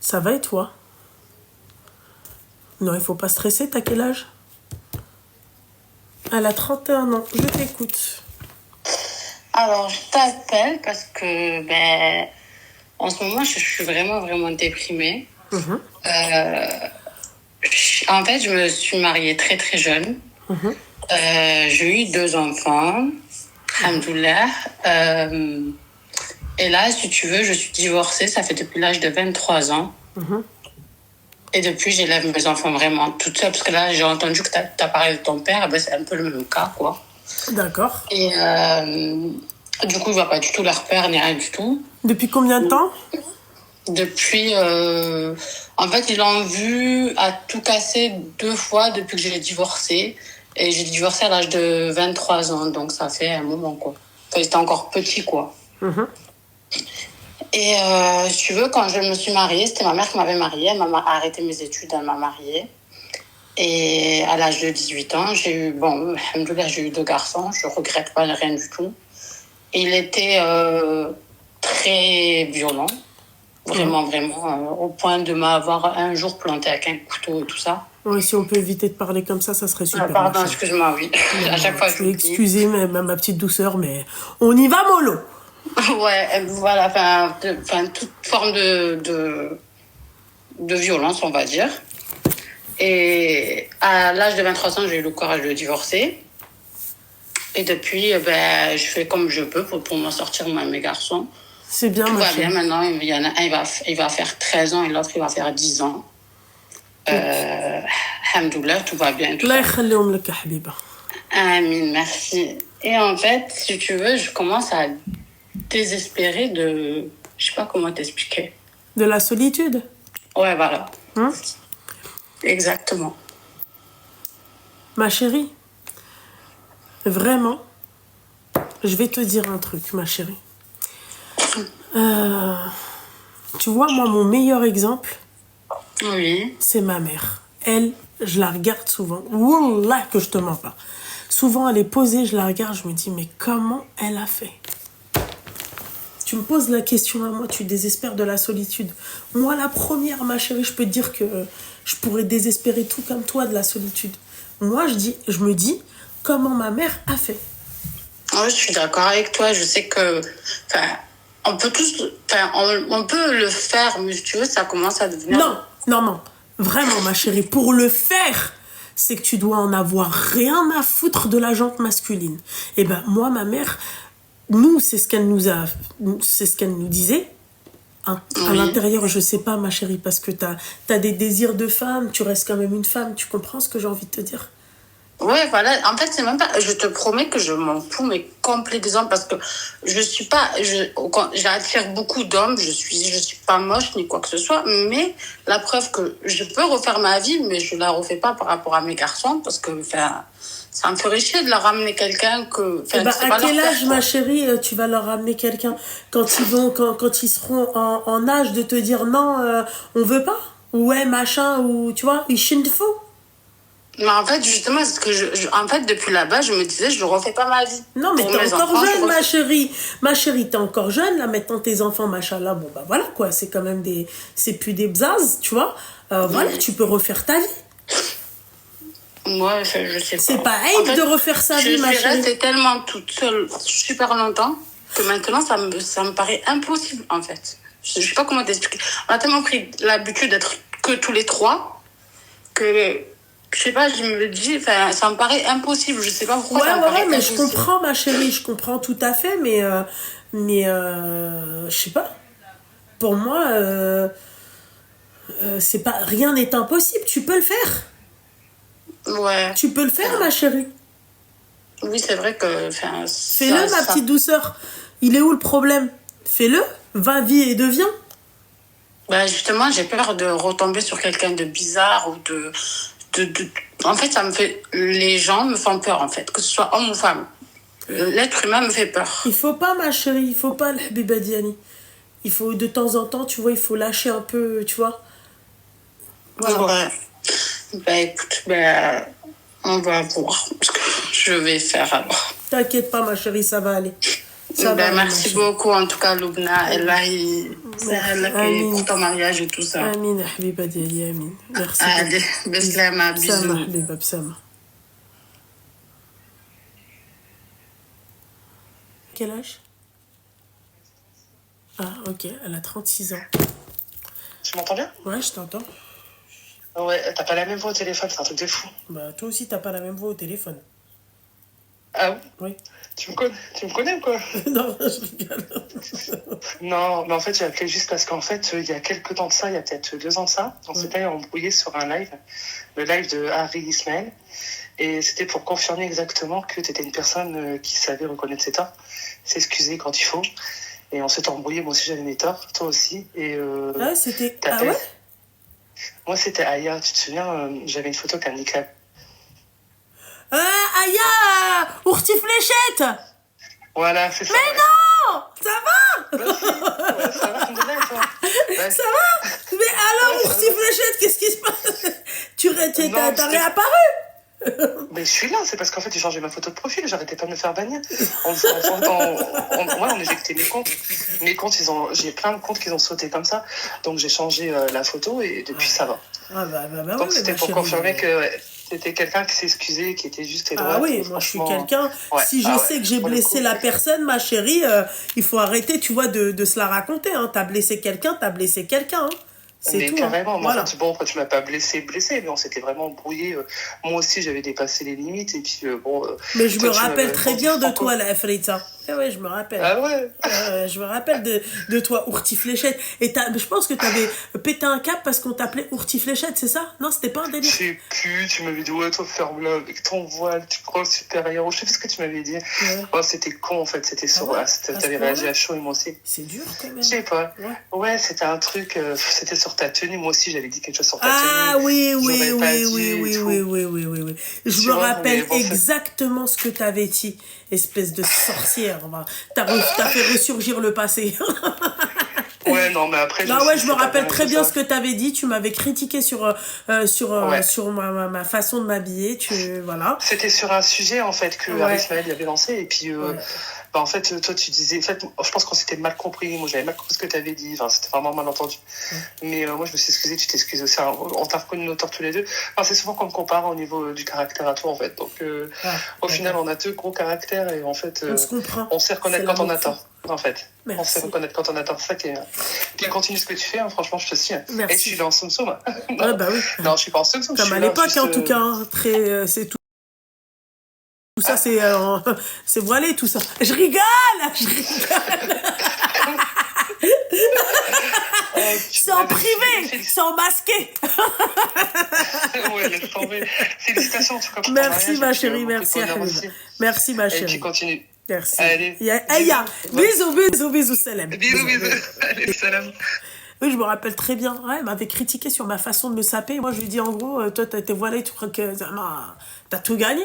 Ça va et toi? Non, il faut pas stresser, t'as quel âge? Elle a 31 ans, je t'écoute. Alors, je t'appelle parce que, en ce moment, je suis vraiment, vraiment déprimée. En fait, je me suis mariée très, très jeune. J'ai eu 2 enfants, alhamdoulilah. Et là, si tu veux, je suis divorcée. Ça fait depuis l'âge de 23 ans. Et depuis, j'élève mes enfants vraiment toute seule. Parce que là, j'ai entendu que tu as parlé de ton père. C'est un peu le même cas, quoi. D'accord. Et du coup, il ne voit pas du tout leur père, ni rien du tout. Depuis combien de temps? Depuis, en fait, ils l'ont vu à tout casser 2 fois depuis que j'ai divorcé. Et j'ai divorcé à l'âge de 23 ans, donc ça fait un moment, quoi. Enfin, j'étais encore petit, quoi. Et si tu veux, quand je me suis mariée, c'était ma mère qui m'avait mariée. Elle m'a arrêté mes études, elle m'a mariée. Et à l'âge de 18 ans, j'ai eu, alhamdoulilah, j'ai eu 2 garçons. Je regrette pas rien du tout. Il était très violent. Vraiment, vraiment, au point de m'avoir un jour planté avec un couteau et tout ça. Oui, si on peut éviter de parler comme ça serait super. Pardon, excuse-moi, oui. À chaque fois, je excusez ma petite douceur, mais on y va mollo. Ouais, voilà, toute forme de violence, on va dire. Et à l'âge de 23 ans, j'ai eu le courage de divorcer. Et depuis, je fais comme je peux pour m'en sortir, moi et mes garçons. C'est bien, tout va bien maintenant. Il y en a un, il va faire 13 ans et l'autre, il va faire 10 ans. Alhamdoulilah, tout va bien. Allah yakhalihom lak habiba. Amin, merci. Et en fait, si tu veux, je commence à désespérer de... Je sais pas comment t'expliquer. De la solitude? Ouais, voilà. Exactement. Ma chérie, vraiment, je vais te dire un truc, ma chérie. Tu vois, moi, mon meilleur exemple, oui, c'est ma mère. Elle, je la regarde souvent. Wallah que je te mens pas. Souvent, elle est posée, je la regarde, je me dis, mais comment elle a fait? Tu me poses la question à moi, tu désespères de la solitude. Moi, la première, ma chérie, je peux te dire que je pourrais désespérer tout comme toi de la solitude. Moi, je me dis, comment ma mère a fait? Oui, je suis d'accord avec toi. Je sais que... on peut tous... on peut le faire, mais si tu veux, ça commence à devenir... Non. Vraiment, ma chérie, pour le faire, c'est que tu dois en avoir rien à foutre de la jante masculine. Et ben, moi, ma mère, nous, c'est ce qu'elle nous disait. À l'intérieur, je sais pas, ma chérie, parce que t'as des désirs de femme, tu restes quand même une femme. Tu comprends ce que j'ai envie de te dire? Ouais, voilà. En fait, c'est même pas... Je te promets que je m'en fous, mais complet des hommes, parce que je suis pas... J'attire beaucoup d'hommes, je suis pas moche, ni quoi que ce soit, mais la preuve que je peux refaire ma vie, mais je la refais pas par rapport à mes garçons, parce que, ça me ferait chier de leur ramener quelqu'un que... à quel âge, ma chérie, tu vas leur ramener quelqu'un? Quand ils seront en âge de te dire non, on veut pas? Ouais, machin, ou tu vois, ils chinent faux. Mais en fait, justement, c'est ce que en fait, depuis là-bas, je me disais, je refais pas ma vie. Non, mais t'es encore jeune, ma chérie. Ma chérie, t'es encore jeune. Là, maintenant, tes enfants, machallah, bon, bah voilà, quoi. C'est quand même c'est plus des bzaz, tu vois. Voilà, tu peux refaire ta vie. Moi, je sais pas. C'est pas aide de refaire sa vie, ma chérie. Je suis restée tellement toute seule super longtemps que maintenant, ça me paraît impossible, en fait. Je sais pas comment t'expliquer. On a tellement pris l'habitude d'être que tous les 3 que... Je sais pas, je me dis, ça me paraît impossible. Je sais pas pourquoi ça me paraît mais impossible. je comprends, ma chérie, je comprends tout à fait, mais je sais pas. Pour moi, c'est pas, rien n'est impossible. Tu peux le faire. Ouais. Tu peux le faire, ma chérie. Oui, c'est vrai que... Fais-le, ma petite douceur. Il est où le problème? Fais-le. Va, vis et deviens. Justement, j'ai peur de retomber sur quelqu'un de bizarre ou de... En fait, les gens me font peur, en fait, que ce soit homme ou femme. L'être humain me fait peur. Il faut pas, ma chérie, il faut pas, le Habiba Diani. Il faut, de temps en temps, tu vois, il faut lâcher un peu, tu vois. Voilà. Ouais. Écoute, on va voir ce que je vais faire alors. T'inquiète pas, ma chérie, ça va aller. Ça va, Ben, ma merci chérie. beaucoup, en tout cas, Loubna. Allah, c'est Merci. Allah qui pour Amin. ton mariage et tout ça. Amin, ya habiba diali, amin. Merci Allez, beaucoup. Beslama, Bsama, bisous. habiba, bsama. Quel âge? Ah, ok, elle a 36 ans. Tu m'entends bien? Ouais, je t'entends. Ouais, t'as pas la même voix au téléphone, c'est un truc de fou. Bah, toi aussi, t'as pas la même voix au téléphone. Ah oui? Oui. Tu me connais ou quoi? Non, je rigole. Non, mais en fait, j'ai appelé juste parce qu'en fait, il y a quelques temps de ça, il y a peut-être 2 ans de ça, on s'était embrouillé sur un live, le live de Harry Ismaël, et c'était pour confirmer exactement que tu étais une personne qui savait reconnaître ses torts, s'excuser quand il faut, et on s'est embrouillé, moi aussi j'avais mes torts, toi aussi, et Ah ouais, c'était... ta Ah thèse. ouais? Moi c'était Aya, tu te souviens, j'avais une photo avec un niqab. Ah, Aya! Ourti fléchette! Voilà, c'est ça. Mais non! Ça va? Bah si, ouais, ça va, alhamdoulilah, et toi? Bah, Ça va? Mais alors, ouais, ça Ourti va. fléchette, qu'est-ce qui se passe? Non, T'as c'était- réapparu? Mais je suis là, c'est parce qu'en fait j'ai changé ma photo de profil, j'arrêtais pas de me faire bannir. Ouais, on éjectait mes comptes. Mes comptes, j'ai plein de comptes qui ont sauté comme ça. Donc j'ai changé la photo et depuis ça va. Ah bah Donc ouais, mais c'était ma pour chérie. confirmer que ouais, c'était quelqu'un qui s'excusait, qui était juste et Ah droite. oui, Et moi je suis franchement, quelqu'un, ouais, si je ah sais ouais, que j'ai pour le blessé coup. la personne, ma chérie, il faut arrêter, tu vois, de se la raconter. Hein. T'as blessé quelqu'un, t'as blessé quelqu'un. Hein. C'est Mais tout. Hein. carrément, mais Voilà. en fait, bon, après, tu m'as pas blessé, mais on s'était vraiment embrouillé. Moi aussi, j'avais dépassé les limites, et puis bon. Mais je me Toi, tu rappelle m'avais très dit bien de Franco. toi, la Afrita. Eh ouais, je me rappelle. Ah ouais? Je me rappelle de toi, Ourti Fléchette. Et je pense que t'avais pété un cap parce qu'on t'appelait Ourti Fléchette, c'est ça? Non, c'était pas un Je délire? sais plus, tu m'avais dit, ouais, toi, ferme-la avec ton voile, tu prends le supérieur. Je sais plus ce que tu m'avais dit. Ouais. Oh, c'était con, en fait, c'était sur. ouais Ah, À ce t'avais réagi point-là à chaud, et moi aussi. C'est dur quand Je même. sais pas. Ouais. Ouais, c'était un truc, c'était sur ta tenue. Moi aussi, j'avais dit quelque chose sur ta Ah tenue. oui, oui, J'aurais pas oui, dit oui, et oui, tout. oui, oui, oui, oui, oui. Je Tu me vois, mais rappelle bon, exactement ce que t'avais dit, espèce de sorcière. T'as fait ressurgir le passé. Ouais, non, mais après, je me Non, suis ouais, dit, je me c'est pas rappelle bien et très tout bien ça. ce que t'avais dit. Tu m'avais critiqué Ouais. sur ma façon de m'habiller. Voilà. C'était sur un sujet, en fait, que Harry Ouais. Ismaël y avait lancé. Et puis, Ouais. bah, en fait, toi, tu disais. En fait, je pense qu'on s'était mal compris. Moi, j'avais mal compris ce que tu avais dit. Enfin, c'était vraiment mal entendu. Mais moi, je me suis excusé, tu t'excuses aussi. Hein. On t'a reconnu nos torts tous les deux. Enfin, c'est souvent qu'on me compare au niveau du caractère à toi, en fait. Donc, au final, on a deux gros caractères et en fait, On se comprend. on sait reconnaître C'est quand on a l'amour fou. tort. En fait, on Merci. sait reconnaître quand on a tort. C'est ça qui est. Puis continue ce que tu fais, hein. Franchement, je te suis. Hein. Merci. Et je suis en soum soum. Ouais, bah oui. Non, je suis pas en soum soum. Comme à l'époque, en tout cas. Hein, c'est tout. Tout ça, c'est voilé, tout ça. Je rigole. C'est en privé, c'est en masqué. Ouais, laisse tomber. Félicitations en tout cas pour ton Merci mariage, ma et puis, chérie, beaucoup de merci bonheur Habiba. aussi. Merci ma Et puis chérie. continue. Merci. Allez. Bisous, salam. Bisous, bisous. Allez, salam. Oui, je me rappelle très bien. Ouais, elle m'avait critiqué sur ma façon de me saper. Moi, je lui ai dit en gros, toi, t'as été voilée, tu crois que t'as tout gagné.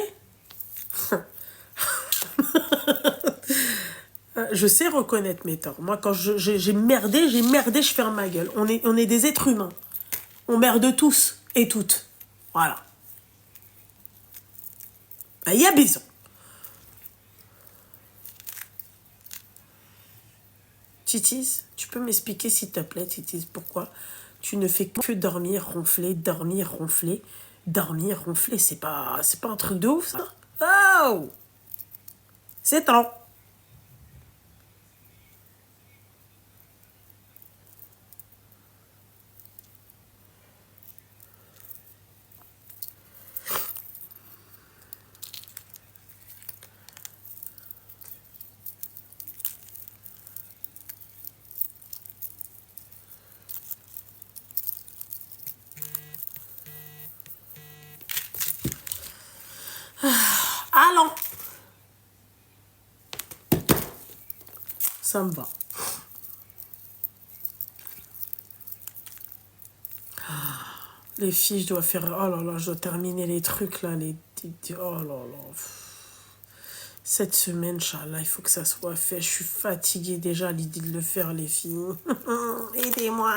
Je sais reconnaître mes torts. Moi, quand j'ai merdé, je ferme ma gueule. On est des êtres humains. On merde tous et toutes. Voilà. Il y a besoin. Titis, tu peux m'expliquer s'il te plaît, Titis, pourquoi tu ne fais que dormir, ronfler, dormir, ronfler, dormir, ronfler, c'est pas un truc de ouf, ça? Oh! C'est trop. Allons. Ça me va. Les filles, je dois faire... Oh là là, je dois terminer les trucs, là. Oh là là. Cette semaine, Inch'Allah, il faut que ça soit fait. Je suis fatiguée déjà à l'idée de le faire, les filles. Aidez-moi.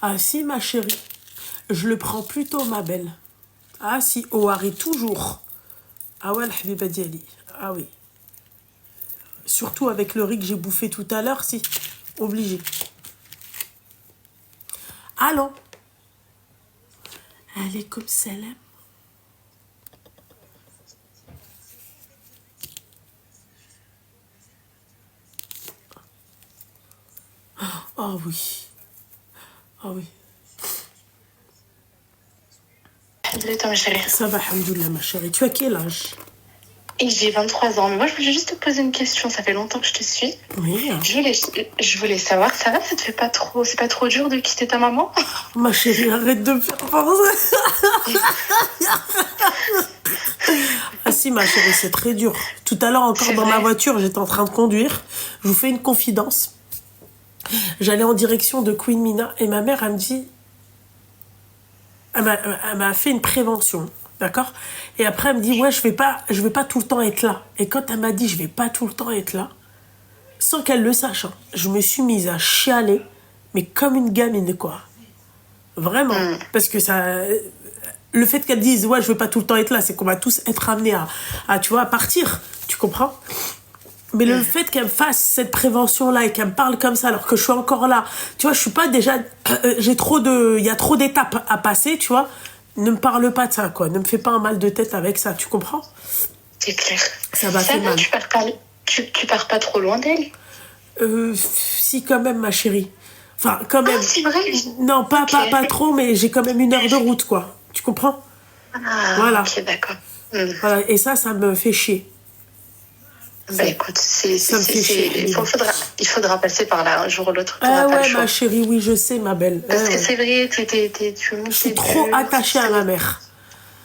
Ah si, ma chérie. Je le prends plutôt, ma belle. Ah si, au Harry, toujours. Ah ouais, l'habiba diali. Ah oui. Surtout avec le riz que j'ai bouffé tout à l'heure, si. Obligé. Allons. Alaykoum salam. Oh oui. Ah oui. Alhamdoulilah, ma chérie. Ça va, alhamdoulilah, ma chérie. Tu as quel âge? Et j'ai 23 ans. Mais moi, je voulais juste te poser une question. Ça fait longtemps que je te suis. Oui. Je voulais savoir, ça va? Ça te fait pas trop... C'est pas trop dur de quitter ta maman? Ma chérie, arrête de me faire penser. Ah si, ma chérie, c'est très dur. Tout à l'heure, encore C'est dans vrai. ma voiture, j'étais en train de conduire. Je vous fais une confidence. J'allais en direction de Queen Mina et ma mère, elle me dit... Elle m'a fait une prévention, d'accord? Et après, elle me dit, ouais, je vais pas tout le temps être là. Et quand elle m'a dit, je vais pas tout le temps être là, sans qu'elle le sache, hein, je me suis mise à chialer, mais comme une gamine, quoi. Vraiment. Parce que ça... Le fait qu'elle dise, ouais, je veux pas tout le temps être là, c'est qu'on va tous être amenés tu vois, à partir. Tu comprends? Mais le fait qu'elle me fasse cette prévention-là et qu'elle me parle comme ça alors que je suis encore là, tu vois, je suis pas déjà... il y a trop d'étapes à passer, tu vois. Ne me parle pas de ça, quoi. Ne me fais pas un mal de tête avec ça, tu comprends? C'est clair. Ça m'a fait mal. Tu pars pas trop loin d'elle? Si, quand même, ma chérie. Enfin, quand même. Ah, c'est vrai? Non, pas Ok. trop, mais j'ai quand même 1 heure de route, quoi. Tu comprends? Ah, Voilà. ok, d'accord. Voilà. Et ça me fait chier. Bah écoute, ça me fait chier. il faudra passer par là un jour ou l'autre. Ah T'auras pas le ouais, choix. ma chérie, oui, je sais, ma belle. Parce que Ouais. c'est vrai, Je suis trop attachée à ma mère.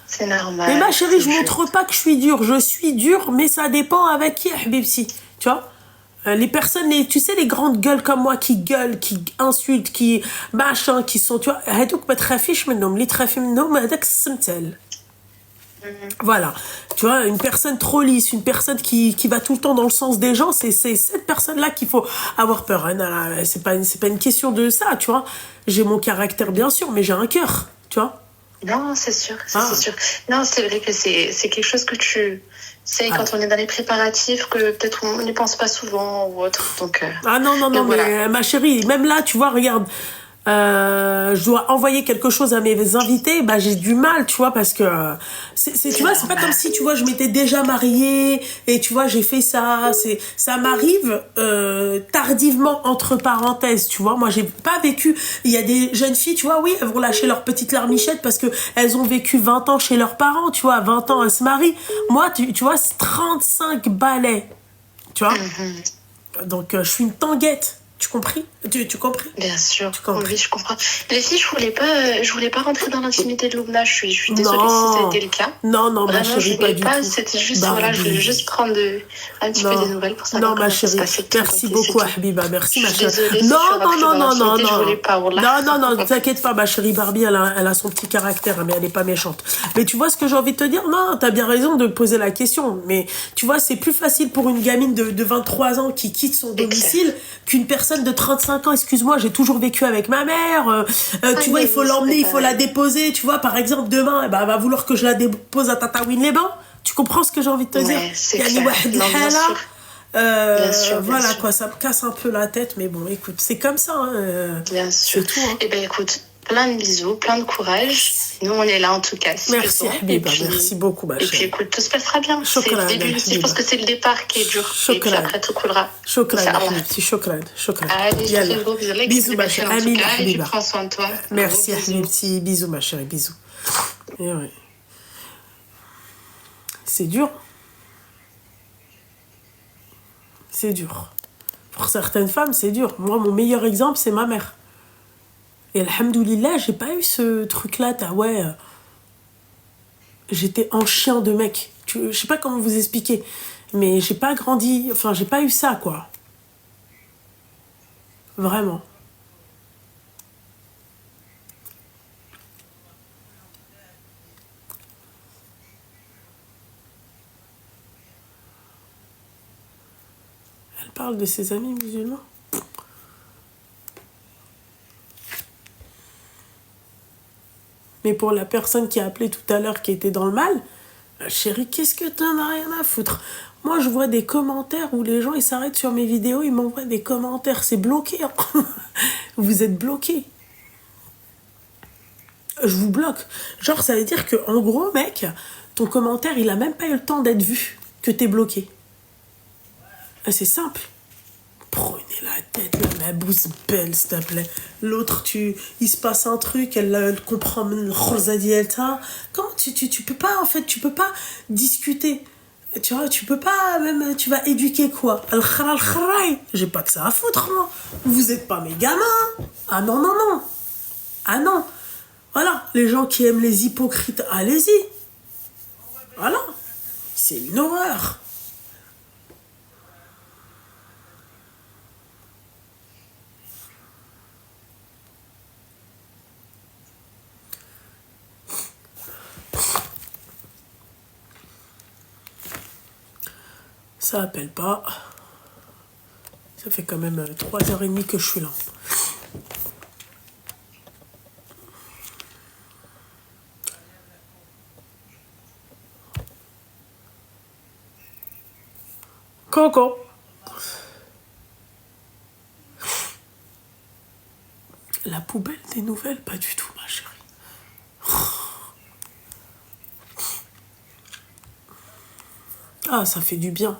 C'est normal. Mais ma chérie, je c'est montre pas que je suis dure. Je suis dure, mais ça dépend avec qui, Habibsi. Tu vois? Les personnes, tu sais, les grandes gueules comme moi qui gueulent, qui insultent, qui machin, qui sont, tu vois, هادوك ما تخافيش منهم. اللي تخافي منهم هذاك السمتال. Voilà. Tu vois, une personne trop lisse, une personne qui va tout le temps dans le sens des gens, c'est cette personne-là qu'il faut avoir peur. Hein. Non, c'est pas une question de ça, tu vois. J'ai mon caractère, bien sûr, mais j'ai un cœur, tu vois. Non, c'est sûr, Ah. c'est sûr. Non, c'est vrai que c'est quelque chose que tu sais quand on est dans les préparatifs, que peut-être on n'y pense pas souvent ou autre. Donc, Ah non, donc mais voilà. ma chérie, même là, tu vois, regarde, je dois envoyer quelque chose à mes invités, bah j'ai du mal, tu vois, parce que tu vois, c'est pas comme si, tu vois, je m'étais déjà mariée et tu vois, j'ai fait ça, ça m'arrive tardivement entre parenthèses, tu vois. Moi, j'ai pas vécu. Il y a des jeunes filles, tu vois, oui, elles vont lâcher leur petite larmichette parce que elles ont vécu 20 ans chez leurs parents, tu vois, à 20 ans elles se marient. Moi, tu vois, c'est 35 balais, tu vois. Donc je suis une tanguette. Tu compris? Tu compris? Bien sûr. Tu comprends. Oui, je comprends. Les filles, je voulais pas rentrer dans l'intimité de Loubna. Je suis désolée Non. si c'était le cas. Non, ma Vraiment, chérie, je pas voulais du pas. tout. C'était juste, Bah, voilà, je voulais oui. juste prendre un petit peu des nouvelles pour savoir Non, ma comment ça se chérie. passait de ton Merci côté, beaucoup, c'est tout. Habiba. Merci, Je ma suis chérie. désolée si Non, tu as pris dans l'intimité, je voulais pas, voilà. Non, t'inquiète pas, ma chérie Barbie, elle a son petit caractère, mais elle est pas méchante. Mais tu vois ce que j'ai envie de te dire? Non, t'as bien raison de poser la question. Mais tu vois, c'est plus facile pour une gamine de 23 ans qui quitte son domicile qu'une personne de 35 ans. Excuse-moi, j'ai toujours vécu avec ma mère. Tu vois, il faut l'emmener, il faut la déposer. Tu vois, par exemple, demain, elle va vouloir que je la dépose à Tataouine-les-Bains. Tu comprends ce que j'ai envie de te dire? c'est Yani clair. واحد Non, bien الحالة. sûr. Bien sûr, bien Voilà sûr. quoi, ça me casse un peu la tête, mais bon, écoute, c'est comme ça. Hein, Bien sûr. c'est tout. Hein. Eh ben écoute, plein de bisous, plein de courage. Nous, on est là en tout cas. Si Merci besoin. Habiba, Et puis- merci beaucoup ma Et puis chérie. écoute, tout se passera bien. C'est Shukran, le début. Je Habiba. pense que c'est le départ qui est dur. Et puis Shukran. après, tout coulera. شكرا Inch'Allah. حبيبتي شكرا Allez, je te fais يلا de gros bisous. bisous ma chérie En tout Amine cas, et tu Habiba prends soin de toi. merci Gros bisous. حبيبتي bisous ma chérie bisous et ouais. C'est dur. C'est dur. Pour certaines femmes, c'est dur. Moi, mon meilleur exemple, c'est ma mère. Et alhamdoulilah, j'ai pas eu ce truc-là, ouais. J'étais en chien de mec. Je sais pas comment vous expliquer. Mais j'ai pas grandi. Enfin, j'ai pas eu ça, quoi. Vraiment. Elle parle de ses amis musulmans. Mais pour la personne qui a appelé tout à l'heure, qui était dans le mal, chérie, qu'est-ce que t'en as rien à foutre? Moi, je vois des commentaires où les gens, ils s'arrêtent sur mes vidéos, ils m'envoient des commentaires. C'est bloqué. Hein. Vous êtes bloqués. Je vous bloque. Genre, ça veut dire que, en gros, mec, ton commentaire, il a même pas eu le temps d'être vu, que t'es bloqué. C'est simple. Prenez la tête, la bouche belle, s'il te plaît. L'autre, il se passe un truc, elle comprend le comment tu peux pas, en fait, tu peux pas discuter. Tu vois, tu peux pas, même, tu vas éduquer quoi? J'ai pas que ça à foutre, moi. Vous êtes pas mes gamins. Ah non, non, non. Ah non. Voilà, les gens qui aiment les hypocrites, allez-y. Voilà. C'est une horreur. Ça appelle pas. Ça fait quand même 3h30 que je suis là. Coco. La poubelle des nouvelles, pas du tout, ma chérie. Ah, ça fait du bien.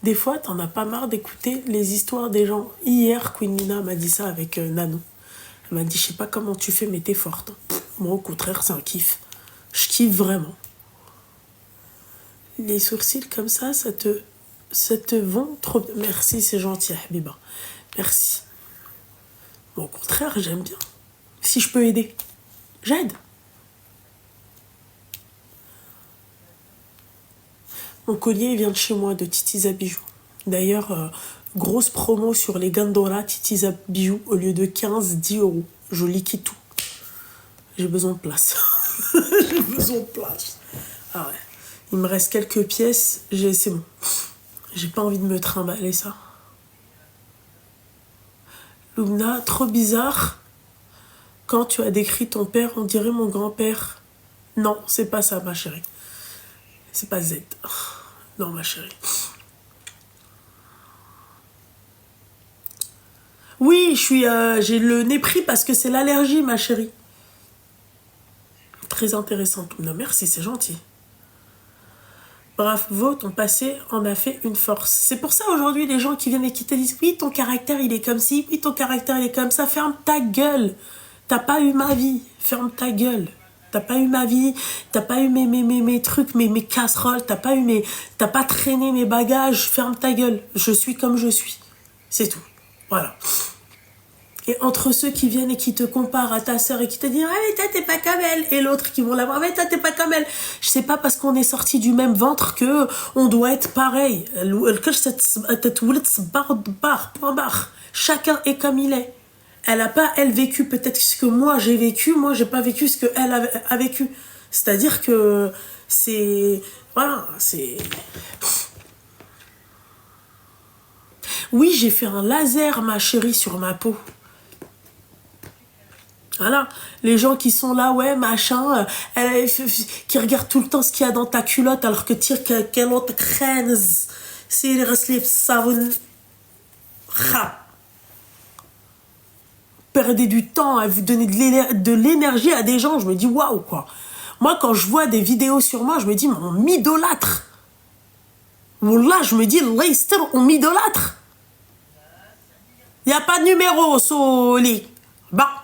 Des fois, t'en as pas marre d'écouter les histoires des gens. Hier, Queen Nina m'a dit ça avec Nano. Elle m'a dit, je sais pas comment tu fais, mais t'es forte. Moi, au contraire, c'est un kiff. Je kiffe vraiment. Les sourcils comme ça te vont trop... Merci, c'est gentil, Habiba. Merci. Moi, au contraire, j'aime bien. Si je peux aider, j'aide. Mon collier il vient de chez moi, de Titiza Bijoux. D'ailleurs, grosse promo sur les Gandora Titiza Bijoux. Au lieu de 15, 10 euros. Je liquide tout. J'ai besoin de place. J'ai besoin de place. Ah ouais. Il me reste quelques pièces. C'est bon. J'ai pas envie de me trimballer ça. Lumna, trop bizarre. Quand tu as décrit ton père, on dirait mon grand-père. Non, c'est pas ça, ma chérie. C'est pas Z. Non, ma chérie. Oui, j'ai le nez pris parce que c'est l'allergie, ma chérie. Très intéressant. Non, merci, c'est gentil. Bravo, ton passé en a fait une force. C'est pour ça aujourd'hui, les gens qui viennent et qui te disent « Oui, ton caractère, il est comme ci. Oui, ton caractère, il est comme ça. » Ferme ta gueule. T'as pas eu ma vie. Ferme ta gueule. T'as pas eu ma vie, t'as pas eu mes trucs, mes casseroles, t'as pas traîné mes bagages, ferme ta gueule, je suis comme je suis. C'est tout. Voilà. Et entre ceux qui viennent et qui te comparent à ta sœur et qui te disent « Ah mais toi t'es pas comme elle » et l'autre qui vont la voir « Mais toi t'es pas comme elle ». Je sais pas parce qu'on est sorti du même ventre que on doit être pareil. Chacun est comme il est. Elle a pas, elle, vécu peut-être ce que moi j'ai vécu, moi j'ai pas vécu ce que elle a vécu. C'est-à-dire que c'est... Voilà, c'est... Oui, j'ai fait un laser, ma chérie, sur ma peau. Voilà, les gens qui sont là, ouais, machin, qui regardent tout le temps ce qu'il y a dans ta culotte alors que tire quelle autre crâne, c'est les resleves savon. Perdez du temps à vous donner de l'énergie à des gens, je me dis waouh quoi. Moi quand je vois des vidéos sur moi, je me dis mais on m'idolâtre. Là je me dis Leicester on m'idolâtre. Il n'y a pas de numéro Soli. Bah